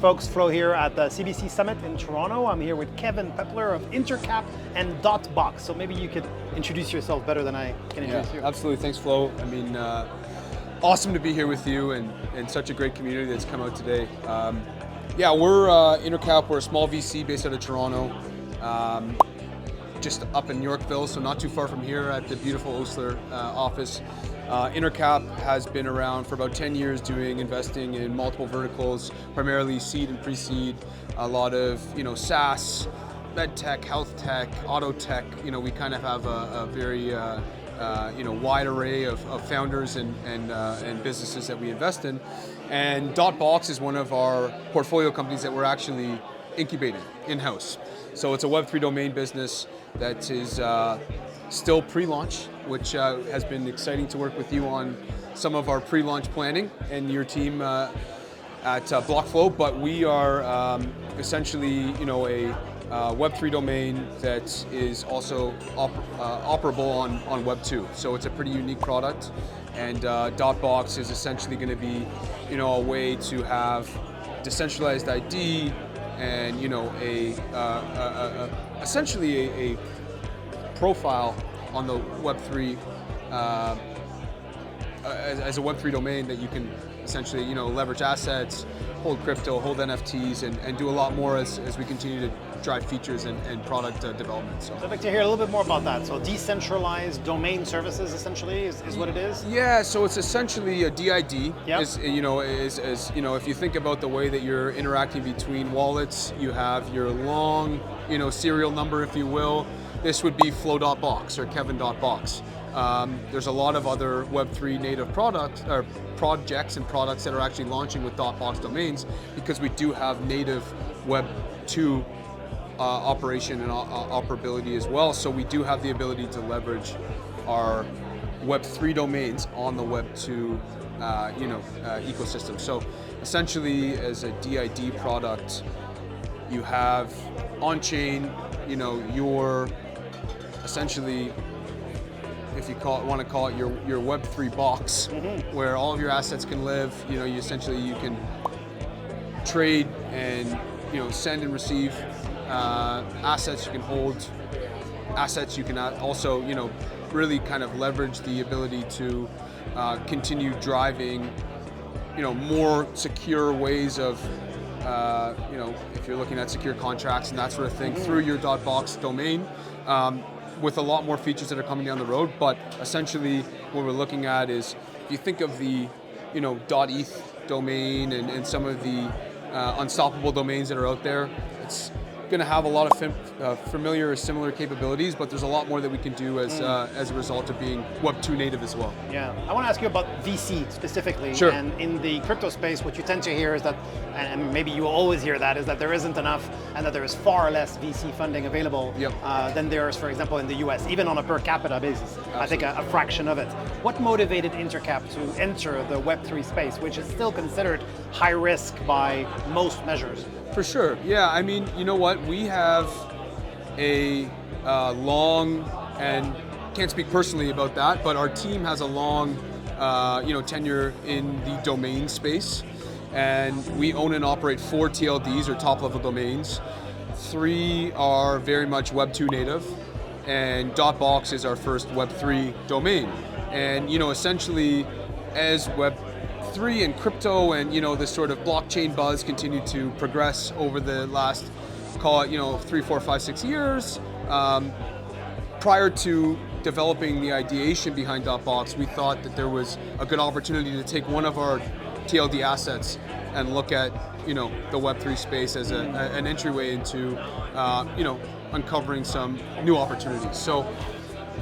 folks. Flo here at the CBC Summit in Toronto. I'm here with Kevin Pepler of Intercap and Dotbox. So maybe you could introduce yourself better than I can introduce you. Absolutely. Thanks, Flo. I mean, awesome to be here with you and such a great community that's come out today. We're Intercap. We're a small VC based out of Toronto, just up in Yorkville, so not too far from here at the beautiful Osler office. Intercap has been around for about 10 years doing investing in multiple verticals, primarily seed and pre-seed, a lot of SaaS, med tech, health tech, auto tech. We kind of have a very wide array of founders and businesses that we invest in. And Dotbox is one of our portfolio companies that we're actually incubating in-house. So it's a Web3 domain business that is still pre-launch, which has been exciting to work with you on some of our pre-launch planning and your team at BlockFlow. But we are essentially, a Web3 domain that is also operable on Web 2. So it's a pretty unique product, and Dotbox is essentially going to be, a way to have decentralized ID and essentially a profile on the Web3 as a Web3 domain that you can essentially leverage assets, hold crypto, hold NFTs, and do a lot more as we continue to drive features and product development. So I'd like to hear a little bit more about that. So decentralized domain services essentially is what it is? Yeah, so it's essentially a DID. Yep. If you think about the way that you're interacting between wallets, you have your long, serial number, if you will. This would be Flo.box or Kevin.box. There's a lot of other Web3 native projects and products that are actually launching with .box domains, because we do have native Web 2 operation and operability as well. So we do have the ability to leverage our Web 3 domains on the Web 2 ecosystem. So essentially, as a DID product, you have on-chain, your essentially, if you want to call it your Web3 box, where all of your assets can live. You can trade and send and receive assets. You can hold assets. You can also really kind of leverage the ability to continue driving more secure ways of if you're looking at secure contracts and that sort of thing through your .box domain. With a lot more features that are coming down the road, but essentially what we're looking at is, if you think of the .eth domain and some of the unstoppable domains that are out there, it's going to have a lot of familiar or similar capabilities, but there's a lot more that we can do as a result of being Web 2 native as well. Yeah, I want to ask you about VC specifically. Sure. And in the crypto space, what you tend to hear is that, and maybe you will always hear that, is that there isn't enough and that there is far less VC funding available than there is, for example, in the US, even on a per capita basis. Absolutely. I think a fraction of it. What motivated Intercap to enter the Web3 space, which is still considered high risk by most measures? For sure, yeah. I mean, you know what? We have a long, and can't speak personally about that, but our team has a long, tenure in the domain space, and we own and operate 4 TLDs or top-level domains. 3 are very much Web 2 native, and .box is our first Web 3 domain. And essentially, as Web 3 and crypto and this sort of blockchain buzz continue to progress over the last, call it 3, 4, 5, 6 years. Prior to developing the ideation behind .box, we thought that there was a good opportunity to take one of our TLD assets and look at the Web3 space as an entryway into uncovering some new opportunities. So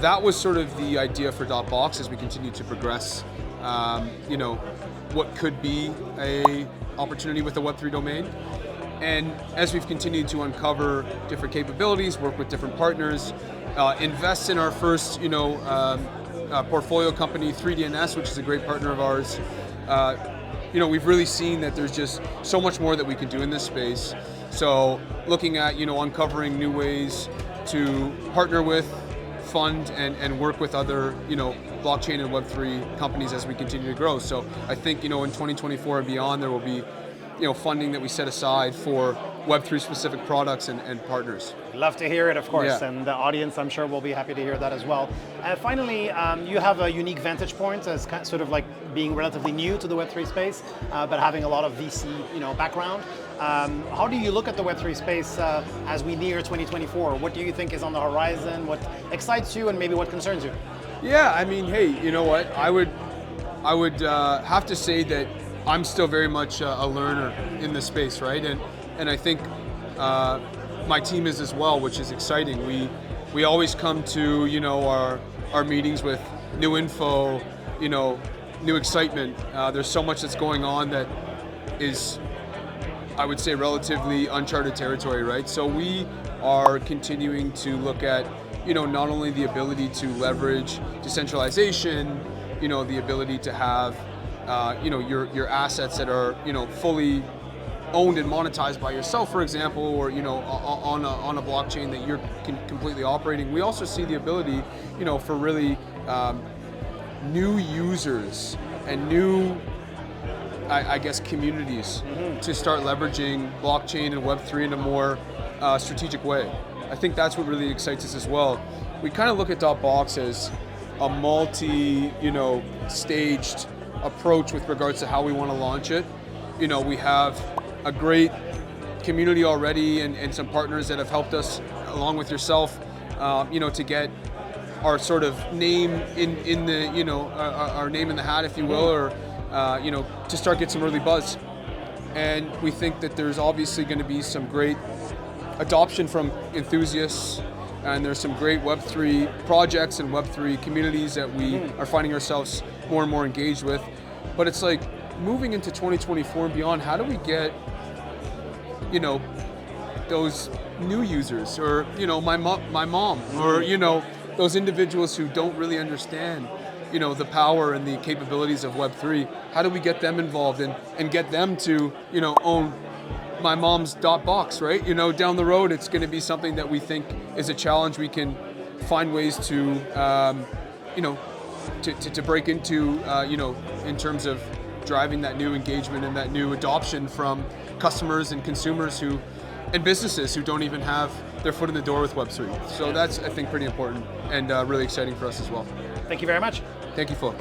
that was sort of the idea for .box as we continue to progress. What could be a opportunity with the Web3 domain. And as we've continued to uncover different capabilities, work with different partners, invest in our first, portfolio company, 3DNS, which is a great partner of ours. We've really seen that there's just so much more that we can do in this space. So looking at, uncovering new ways to partner with, fund, and work with other, blockchain and Web3 companies as we continue to grow. So I think, in 2024 and beyond, there will be, funding that we set aside for Web3 specific products and partners. Love to hear it, of course, Yeah. and the audience, I'm sure, will be happy to hear that as well. Finally, you have a unique vantage point as sort of like being relatively new to the Web3 space, but having a lot of VC, background. How do you look at the Web3 space as we near 2024? What do you think is on the horizon? What excites you, and maybe what concerns you? Yeah, I mean, hey, you know what? I would have to say that I'm still very much a learner in this space, right? And I think my team is as well, which is exciting. We always come to our meetings with new info, new excitement. There's so much that's going on that is, I would say, relatively uncharted territory, right? So we are continuing to look at not only the ability to leverage decentralization, the ability to have your assets that are fully owned and monetized by yourself, for example, or on a blockchain that you're completely operating. We also see the ability for really new users and new I guess communities to start leveraging blockchain and Web3 in a more strategic way. I think that's what really excites us as well. We kind of look at Dotbox as a staged approach with regards to how we want to launch it. We have a great community already and some partners that have helped us, along with yourself, to get our sort of name in the, our name in the hat, if you will, or, to start get some early buzz. And we think that there's obviously going to be some great adoption from enthusiasts, and there's some great Web3 projects and Web3 communities that we are finding ourselves more and more engaged with. But it's like moving into 2024 and beyond, how do we get, those new users, or, my mom, or, those individuals who don't really understand, the power and the capabilities of Web3, how do we get them involved and get them to, own my mom's Dotbox, right? Down the road, it's going to be something that we think is a challenge. We can find ways to, to break into, in terms of driving that new engagement and that new adoption from customers and consumers and businesses who don't even have their foot in the door with Web3. So that's, I think, pretty important and really exciting for us as well. Thank you very much. Thank you, Flo.